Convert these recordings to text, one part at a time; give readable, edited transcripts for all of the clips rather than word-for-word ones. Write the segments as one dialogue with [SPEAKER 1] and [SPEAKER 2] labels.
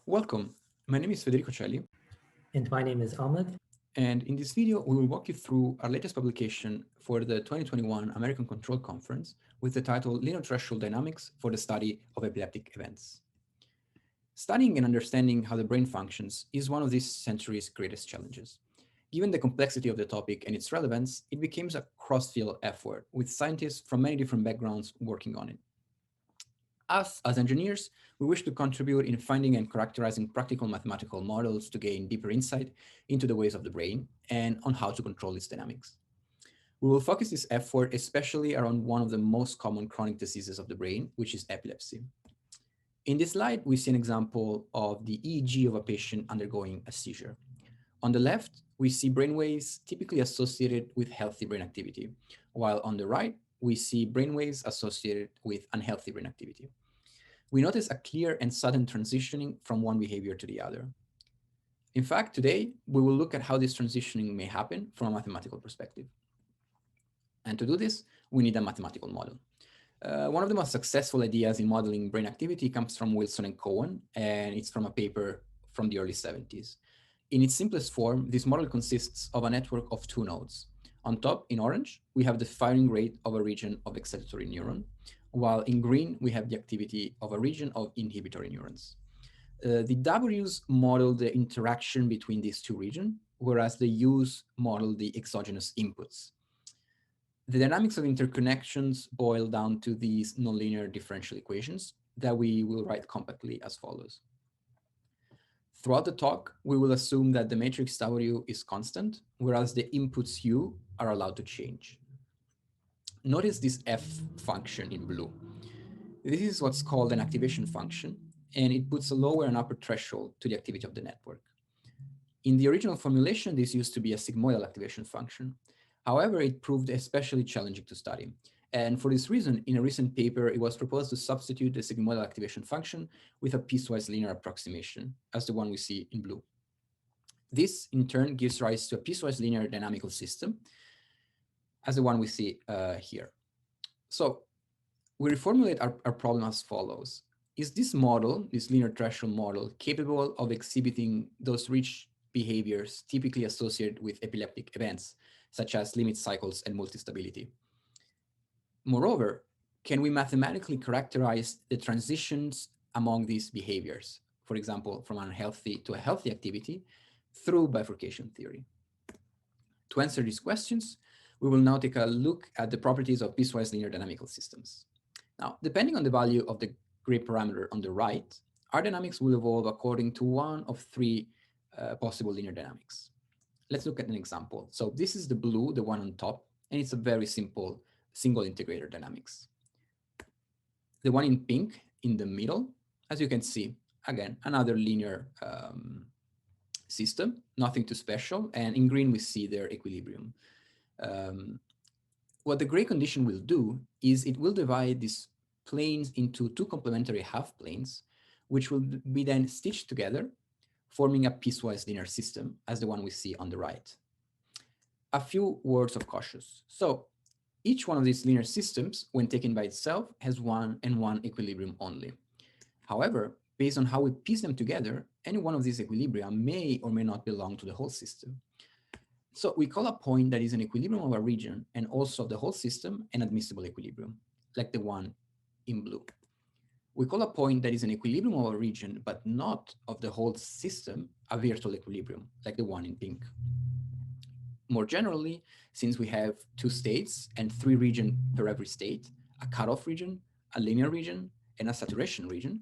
[SPEAKER 1] Welcome. My name is Federico Celi,
[SPEAKER 2] And my name is Ahmed.
[SPEAKER 1] and in this video, we will walk you through our latest publication for the 2021 American Control Conference with the title Linear Threshold Dynamics for the Study of Epileptic Events. Studying and understanding how the brain functions is one of this century's greatest challenges. Given the complexity of the topic and its relevance, it became a cross-field effort with scientists from many different backgrounds working on it. Us, as engineers, we wish to contribute in finding and characterizing practical mathematical models to gain deeper insight into the ways of the brain and on how to control its dynamics. We will focus this effort especially around one of the most common chronic diseases of the brain, which is epilepsy. In this slide, we see an example of the EEG of a patient undergoing a seizure. On the left, we see brainwaves typically associated with healthy brain activity, while on the right, we see brainwaves associated with unhealthy brain activity. We notice a clear and sudden transitioning from one behavior to the other. In fact, today, we will look at how this transitioning may happen from a mathematical perspective. And to do this, we need a mathematical model. One of the most successful ideas in modeling brain activity comes from Wilson and Cohen, and it's from a paper from the early 70s. In its simplest form, this model consists of a network of two nodes. On top, in orange, we have the firing rate of a region of excitatory neuron, while in green, we have the activity of a region of inhibitory neurons. The W's model the interaction between these two regions, whereas the U's model the exogenous inputs. The dynamics of interconnections boil down to these nonlinear differential equations that we will write compactly as follows. Throughout the talk, we will assume that the matrix W is constant, whereas the inputs U are allowed to change. Notice this F function in blue. This is what's called an activation function, and it puts a lower and upper threshold to the activity of the network. In the original formulation, this used to be a sigmoidal activation function. However, it proved especially challenging to study. And for this reason, in a recent paper, it was proposed to substitute the sigmoidal activation function with a piecewise linear approximation, as the one we see in blue. This, in turn, gives rise to a piecewise linear dynamical system, as the one we see here. So we reformulate our problem as follows. Is this model, this linear threshold model, capable of exhibiting those rich behaviors typically associated with epileptic events, such as limit cycles and multistability? Moreover, can we mathematically characterize the transitions among these behaviors, for example, from unhealthy to a healthy activity, through bifurcation theory? To answer these questions, we will now take a look at the properties of piecewise linear dynamical systems. Now, depending on the value of the gray parameter on the right, our dynamics will evolve according to one of three possible linear dynamics. Let's look at an example. So this is the blue, the one on top, and it's a very simple single integrator dynamics. The one in pink in the middle, as you can see, again, another linear system, nothing too special. And in green, we see their equilibrium. What the gray condition will do is it will divide these planes into two complementary half planes, which will be then stitched together, forming a piecewise linear system, as the one we see on the right. A few words of caution. So each one of these linear systems, when taken by itself, has one and one equilibrium only. However, based on how we piece them together, any one of these equilibria may or may not belong to the whole system. So we call a point that is an equilibrium of a region and also of the whole system an admissible equilibrium, like the one in blue. We call a point that is an equilibrium of a region but not of the whole system a virtual equilibrium, like the one in pink. More generally, since we have two states and three regions per every state, a cutoff region, a linear region, and a saturation region,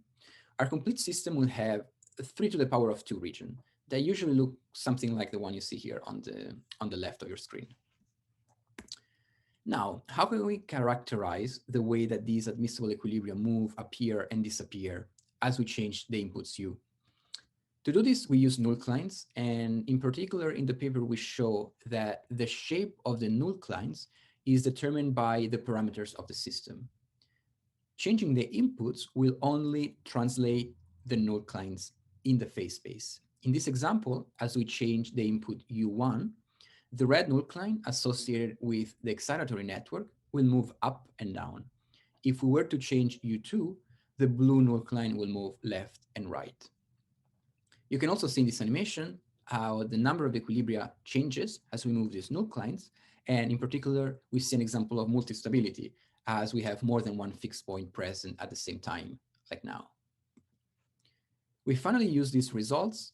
[SPEAKER 1] our complete system will have 3 to the power of 2 region that usually look something like the one you see here on the left of your screen. Now, how can we characterize the way that these admissible equilibria move, appear, and disappear as we change the inputs U? To do this, we use nullclines, and in particular, in the paper, we show that the shape of the nullclines is determined by the parameters of the system. Changing the inputs will only translate the nullclines in the phase space. In this example, as we change the input U1, the red nullcline associated with the excitatory network will move up and down. If we were to change U2, the blue nullcline will move left and right. You can also see in this animation how the number of equilibria changes as we move these null lines. And in particular, we see an example of multi-stability as we have more than one fixed point present at the same time, like now. We finally use these results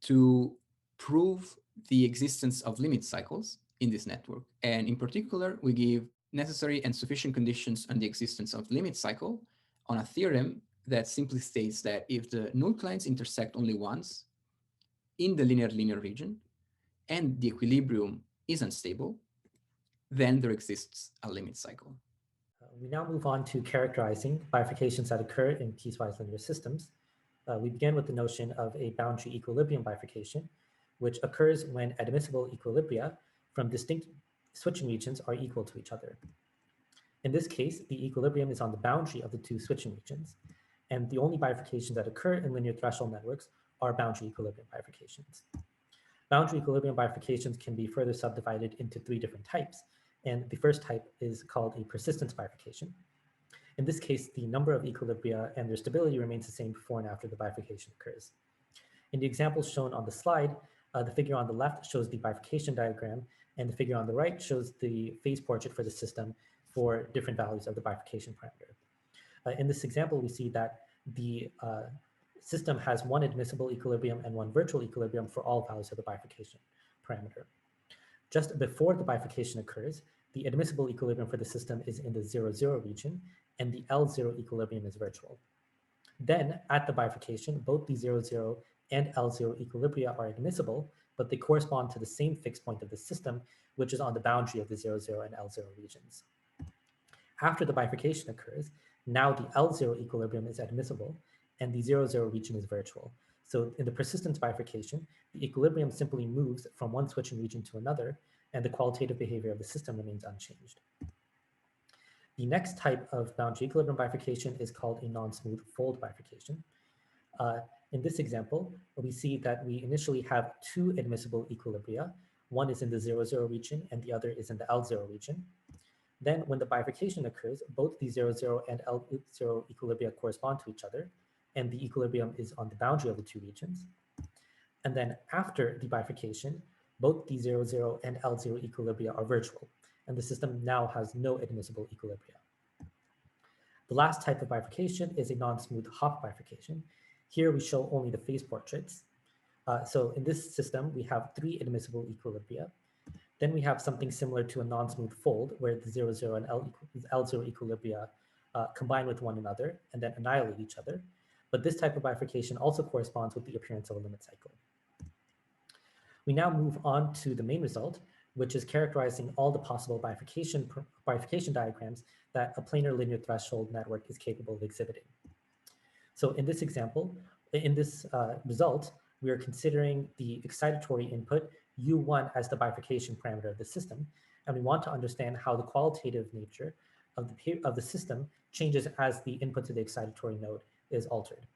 [SPEAKER 1] to prove the existence of limit cycles in this network. And in particular, we give necessary and sufficient conditions on the existence of limit cycle on a theorem that simply states that if the null lines intersect only once in the linear region and the equilibrium is unstable, then there exists a limit cycle.
[SPEAKER 2] We now move on to characterizing bifurcations that occur in piecewise linear systems. We begin with the notion of a boundary equilibrium bifurcation, which occurs when admissible equilibria from distinct switching regions are equal to each other. In this case, the equilibrium is on the boundary of the two switching regions, and the only bifurcations that occur in linear threshold networks are boundary equilibrium bifurcations. Boundary equilibrium bifurcations can be further subdivided into three different types, and the first type is called a persistence bifurcation. In this case, the number of equilibria and their stability remains the same before and after the bifurcation occurs. In the examples shown on the slide, the figure on the left shows the bifurcation diagram, and the figure on the right shows the phase portrait for the system for different values of the bifurcation parameter. In this example, we see that the system has one admissible equilibrium and one virtual equilibrium for all values of the bifurcation parameter. Just before the bifurcation occurs, the admissible equilibrium for the system is in the 0,0 region, and the L0 equilibrium is virtual. Then, at the bifurcation, both the 0,0 and L0 equilibria are admissible, but they correspond to the same fixed point of the system, which is on the boundary of the 0,0 and L0 regions. After the bifurcation occurs, now the L0 equilibrium is admissible, and the 0,0 region is virtual. So in the persistence bifurcation, the equilibrium simply moves from one switching region to another, and the qualitative behavior of the system remains unchanged. The next type of boundary equilibrium bifurcation is called a non-smooth fold bifurcation. In this example, we see that we initially have two admissible equilibria. One is in the 0,0 region, and the other is in the L0 region. Then when the bifurcation occurs, both the 0,0 and L0 equilibria correspond to each other, and the equilibrium is on the boundary of the two regions. And then after the bifurcation, both the 0,0 and L0 equilibria are virtual, and the system now has no admissible equilibria. The last type of bifurcation is a non-smooth hop bifurcation. Here we show only the phase portraits. So in this system, we have three admissible equilibria. Then we have something similar to a non-smooth fold, where the 0,0 and L0 equilibria combine with one another and then annihilate each other. But this type of bifurcation also corresponds with the appearance of a limit cycle. We now move on to the main result, which is characterizing all the possible bifurcation diagrams that a planar linear threshold network is capable of exhibiting. So in this example, in this result, we are considering the excitatory input U1 as the bifurcation parameter of the system, and we want to understand how the qualitative nature of the system changes as the input to the excitatory node is altered.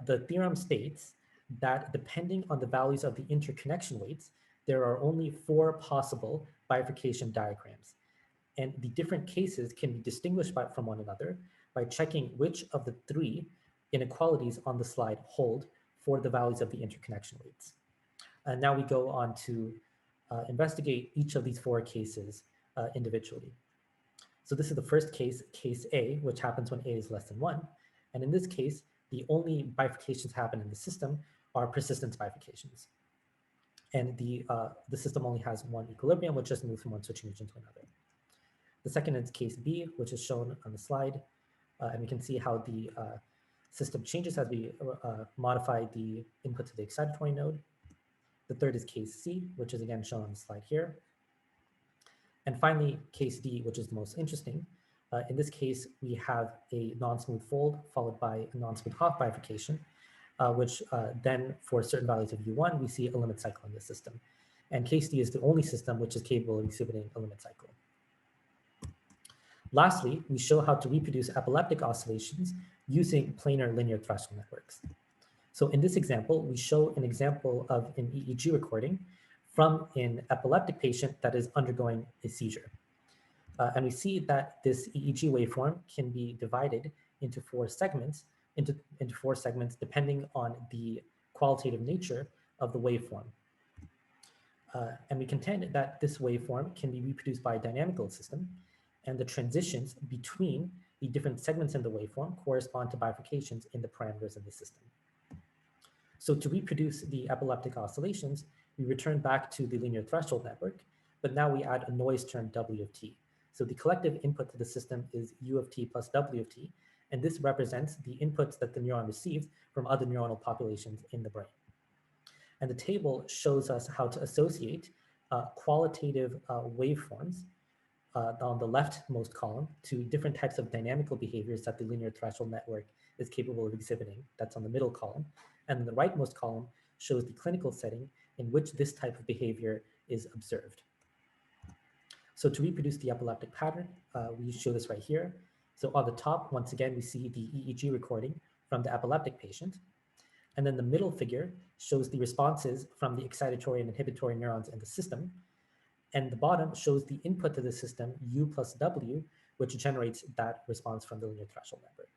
[SPEAKER 2] The theorem states that depending on the values of the interconnection weights, there are only 4 possible bifurcation diagrams. And the different cases can be distinguished from one another by checking which of the 3 inequalities on the slide hold for the values of the interconnection weights. And now we go on to investigate each of these 4 cases individually. So this is the first case, case A, which happens when A is less than 1. And in this case, the only bifurcations happen in the system are persistence bifurcations. And the system only has one equilibrium, which just moves from one switching region to another. The second is case B, which is shown on the slide. And we can see how the system changes as we modify the input to the excitatory node. The third is case C, which is again shown on the slide here. And finally, case D, which is the most interesting. In this case, we have a non-smooth fold followed by a non-smooth hop bifurcation, which then for certain values of U1, we see a limit cycle in the system. And case D is the only system which is capable of exhibiting a limit cycle. Lastly, we show how to reproduce epileptic oscillations using planar linear threshold networks. So in this example, we show an example of an EEG recording from an epileptic patient that is undergoing a seizure. And we see that this EEG waveform can be divided into 4 segments, depending on the qualitative nature of the waveform. And we contend that this waveform can be reproduced by a dynamical system, and the transitions between the different segments in the waveform correspond to bifurcations in the parameters of the system. So to reproduce the epileptic oscillations, we return back to the linear threshold network, but now we add a noise term W of t. So the collective input to the system is U of t plus W of t, and this represents the inputs that the neuron receives from other neuronal populations in the brain. And the table shows us how to associate qualitative waveforms on the leftmost column to different types of dynamical behaviors that the linear threshold network is capable of exhibiting. That's on the middle column. And the rightmost column shows the clinical setting in which this type of behavior is observed. So to reproduce the epileptic pattern, we show this right here. So on the top, once again, we see the EEG recording from the epileptic patient. And then the middle figure shows the responses from the excitatory and inhibitory neurons in the system. And the bottom shows the input to the system, U plus W, which generates that response from the linear threshold network.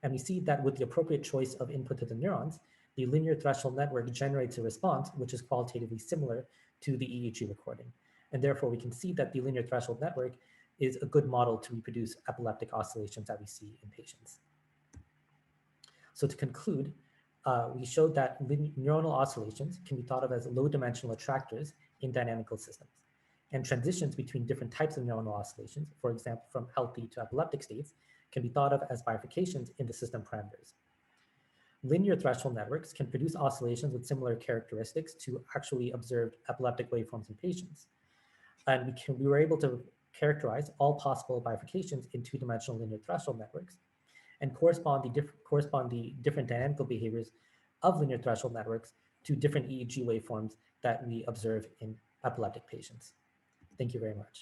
[SPEAKER 2] And we see that with the appropriate choice of input to the neurons, the linear threshold network generates a response which is qualitatively similar to the EEG recording. And therefore, we can see that the linear threshold network is a good model to reproduce epileptic oscillations that we see in patients. So to conclude, we showed that neuronal oscillations can be thought of as low-dimensional attractors in dynamical systems. And transitions between different types of neuronal oscillations, for example, from healthy to epileptic states, can be thought of as bifurcations in the system parameters. Linear threshold networks can produce oscillations with similar characteristics to actually observed epileptic waveforms in patients. And we were able to characterize all possible bifurcations in two-dimensional linear threshold networks and correspond the different dynamical behaviors of linear threshold networks to different EEG waveforms that we observe in epileptic patients. Thank you very much.